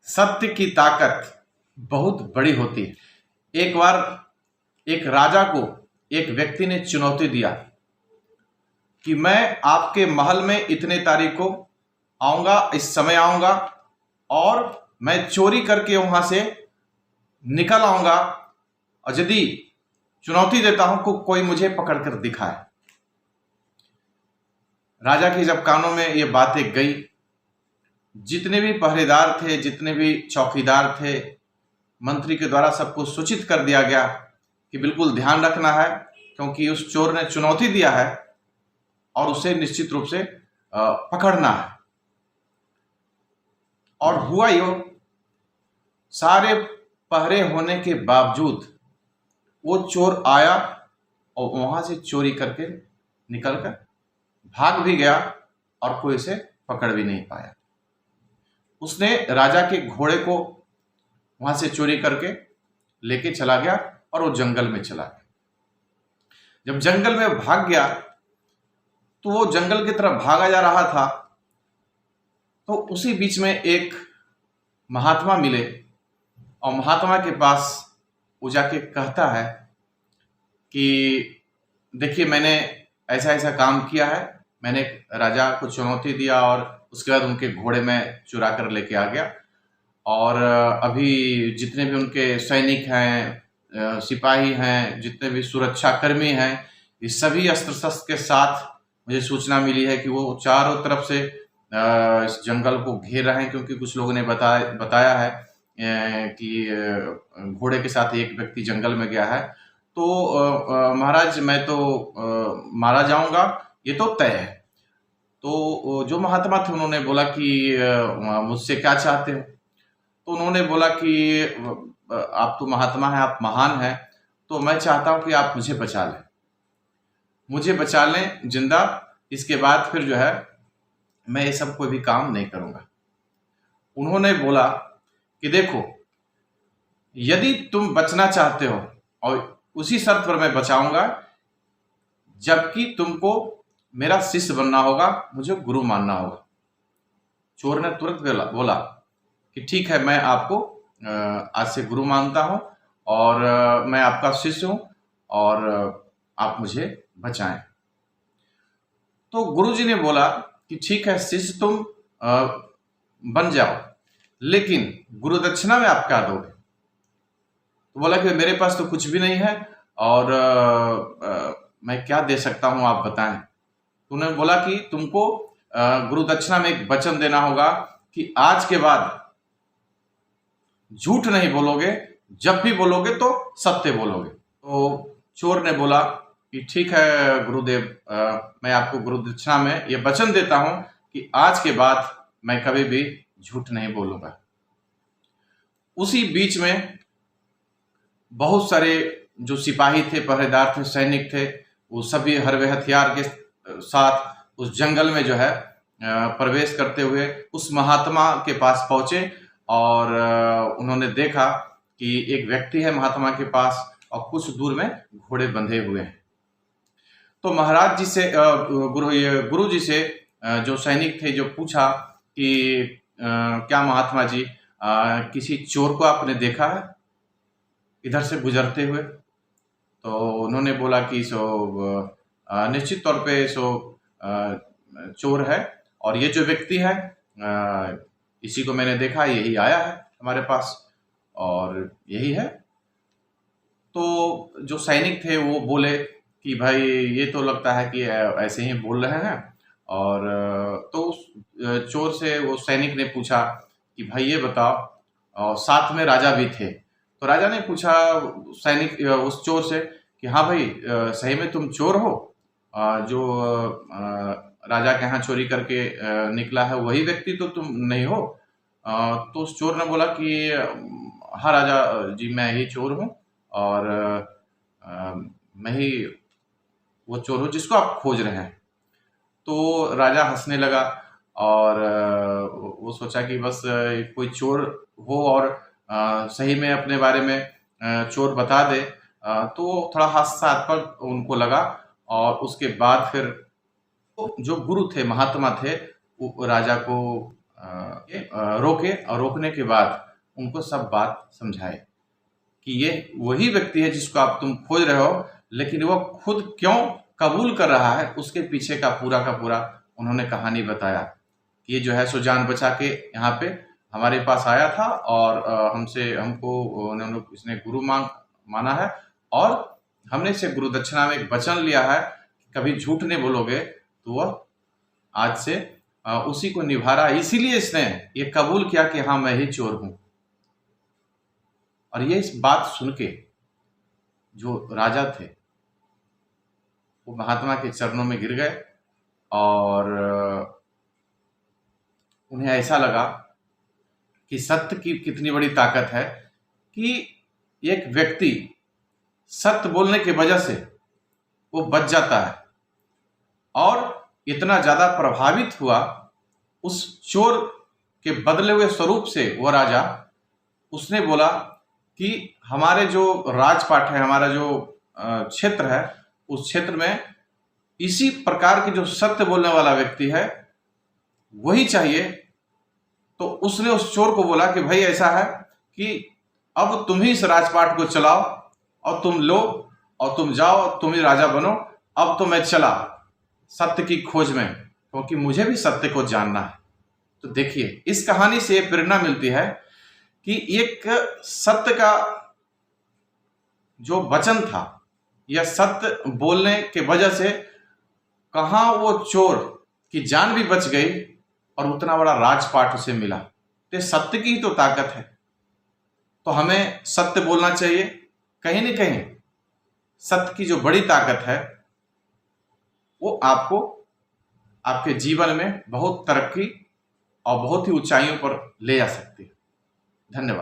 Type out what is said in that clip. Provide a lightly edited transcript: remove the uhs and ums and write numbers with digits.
सत्य की ताकत बहुत बड़ी होती है। एक बार एक राजा को एक व्यक्ति ने चुनौती दिया कि मैं आपके महल में इतने तारीख को आऊंगा, इस समय आऊंगा और मैं चोरी करके वहां से निकल आऊंगा, और यदि चुनौती देता हूं को कोई मुझे पकड़कर दिखाए। राजा के जब कानों में ये बातें गई, जितने भी पहरेदार थे, जितने भी चौकीदार थे, मंत्री के द्वारा सबको सूचित कर दिया गया कि बिल्कुल ध्यान रखना है, क्योंकि उस चोर ने चुनौती दिया है और उसे निश्चित रूप से पकड़ना है। और हुआ यो, सारे पहरे होने के बावजूद वो चोर आया और वहां से चोरी करके निकलकर भाग भी गया और कोई उसे पकड़ भी नहीं पाया। उसने राजा के घोड़े को वहां से चोरी करके लेके चला गया और वो जंगल में चला गया। जब जंगल में भाग गया तो वो जंगल की तरफ भागा जा रहा था, तो उसी बीच में एक महात्मा मिले और महात्मा के पास वो जाके कहता है कि देखिए, मैंने ऐसा ऐसा काम किया है, मैंने राजा को चुनौती दिया और उसके बाद उनके घोड़े में चुरा कर लेके आ गया, और अभी जितने भी उनके सैनिक हैं, सिपाही हैं, जितने भी सुरक्षा कर्मी हैं, ये सभी अस्त्र शस्त्र के साथ मुझे सूचना मिली है कि वो चारों तरफ से इस जंगल को घेर रहे हैं, क्योंकि कुछ लोगों ने बताया है कि घोड़े के साथ एक व्यक्ति जंगल में गया है। तो महाराज, मैं तो मारा जाऊंगा, ये तो तय है। तो जो महात्मा थे उन्होंने बोला कि मुझसे क्या चाहते हो? तो उन्होंने बोला कि आप तो महात्मा हैं, आप महान हैं, तो मैं चाहता हूं कि आप मुझे बचा लें, मुझे बचा लें जिंदा। इसके बाद फिर जो है मैं ये सब कोई भी काम नहीं करूंगा। उन्होंने बोला कि देखो, यदि तुम बचना चाहते हो और उसी शर्त पर मैं बचाऊंगा, जबकि तुमको मेरा शिष्य बनना होगा, मुझे गुरु मानना होगा। चोर ने तुरंत बोला कि ठीक है, मैं आपको आज से गुरु मानता हूं और मैं आपका शिष्य हूं और आप मुझे बचाएं। तो गुरुजी ने बोला कि ठीक है, शिष्य तुम बन जाओ, लेकिन गुरु दक्षिणा में आप क्या दोगे? तो बोला कि मेरे पास तो कुछ भी नहीं है और मैं क्या दे सकता हूं, आप बताएं। तो उन्होंने बोला कि तुमको गुरु दक्षिणा में एक वचन देना होगा कि आज के बाद झूठ नहीं बोलोगे, जब भी बोलोगे तो सत्य बोलोगे। तो चोर ने बोला कि ठीक है गुरुदेव, मैं आपको गुरु दक्षिणा में ये वचन देता हूं कि आज के बाद मैं कभी भी झूठ नहीं बोलूंगा। उसी बीच में बहुत सारे जो सिपाही थे, पहरेदार थे, सैनिक थे, वो सभी हरवे हथियार के साथ उस जंगल में जो है प्रवेश करते हुए उस महात्मा के पास पहुंचे और उन्होंने देखा कि एक व्यक्ति है महात्मा के पास और कुछ दूर में घोड़े बंधे हुए हैं। तो महाराज जी से गुरु जी से जो सैनिक थे, जो पूछा कि क्या महात्मा जी, किसी चोर को आपने देखा है इधर से गुजरते हुए? तो उन्होंने बोला कि निश्चित तौर पे चोर है, और ये जो व्यक्ति है इसी को मैंने देखा, यही आया है हमारे पास और यही है। तो जो सैनिक थे वो बोले कि भाई, ये तो लगता है कि ऐसे ही बोल रहे हैं। और तो उस चोर से वो सैनिक ने पूछा कि भाई ये बताओ, और साथ में राजा भी थे। तो राजा ने पूछा सैनिक उस चोर से कि हाँ भाई, सही में तुम चोर हो? जो राजा के यहाँ चोरी करके निकला है, वही व्यक्ति तो तुम नहीं हो? तो उस चोर ने बोला कि हाँ राजा जी, मैं ही चोर हूँ और मैं ही वो चोर हूँ जिसको आप खोज रहे हैं। तो राजा हंसने लगा और वो सोचा कि बस कोई चोर हो और सही में अपने बारे में चोर बता दे, तो थोड़ा हास्यास्पद उनको लगा। और उसके बाद फिर जो गुरु थे, महात्मा थे, वो राजा को रोके और रोकने के बाद उनको सब बात समझाए कि ये वही व्यक्ति है जिसको आप तुम खोज रहे हो, लेकिन वो खुद क्यों कबूल कर रहा है उसके पीछे का पूरा उन्होंने कहानी बताया। ये जो है सो जान बचा के यहाँ पे हमारे पास आया था और हमको इसने गुरु माना है और हमने इसे गुरु दक्षिणा में एक वचन लिया है कि कभी झूठ नहीं बोलोगे, तो वह आज से उसी को निभा रहा है। इसीलिए इसने ये कबूल किया कि हाँ मैं ही चोर हूं। और ये इस बात सुन के जो राजा थे वो महात्मा के चरणों में गिर गए और उन्हें ऐसा लगा कि सत्य की कितनी बड़ी ताकत है कि एक व्यक्ति सत्य बोलने की वजह से वो बच जाता है। और इतना ज्यादा प्रभावित हुआ उस चोर के बदले हुए स्वरूप से वो राजा, उसने बोला कि हमारे जो राजपाट है, हमारा जो क्षेत्र है, उस क्षेत्र में इसी प्रकार के जो सत्य बोलने वाला व्यक्ति है वही चाहिए। तो उसने उस चोर को बोला कि भाई ऐसा है कि अब तुम ही इस राजपाट को चलाओ और तुम लो और तुम जाओ, तुम ही राजा बनो। अब तो मैं चला सत्य की खोज में, क्योंकि मुझे भी सत्य को जानना है। तो देखिए इस कहानी से प्रेरणा मिलती है कि एक सत्य का जो वचन था या सत्य बोलने के वजह से कहां वो चोर की जान भी बच गई और उतना बड़ा राजपाट उसे मिला। तो सत्य की ही तो ताकत है। तो हमें सत्य बोलना चाहिए। कहीं न कहीं सत्य की जो बड़ी ताकत है वो आपको आपके जीवन में बहुत तरक्की और बहुत ही ऊंचाइयों पर ले जा सकती है। धन्यवाद।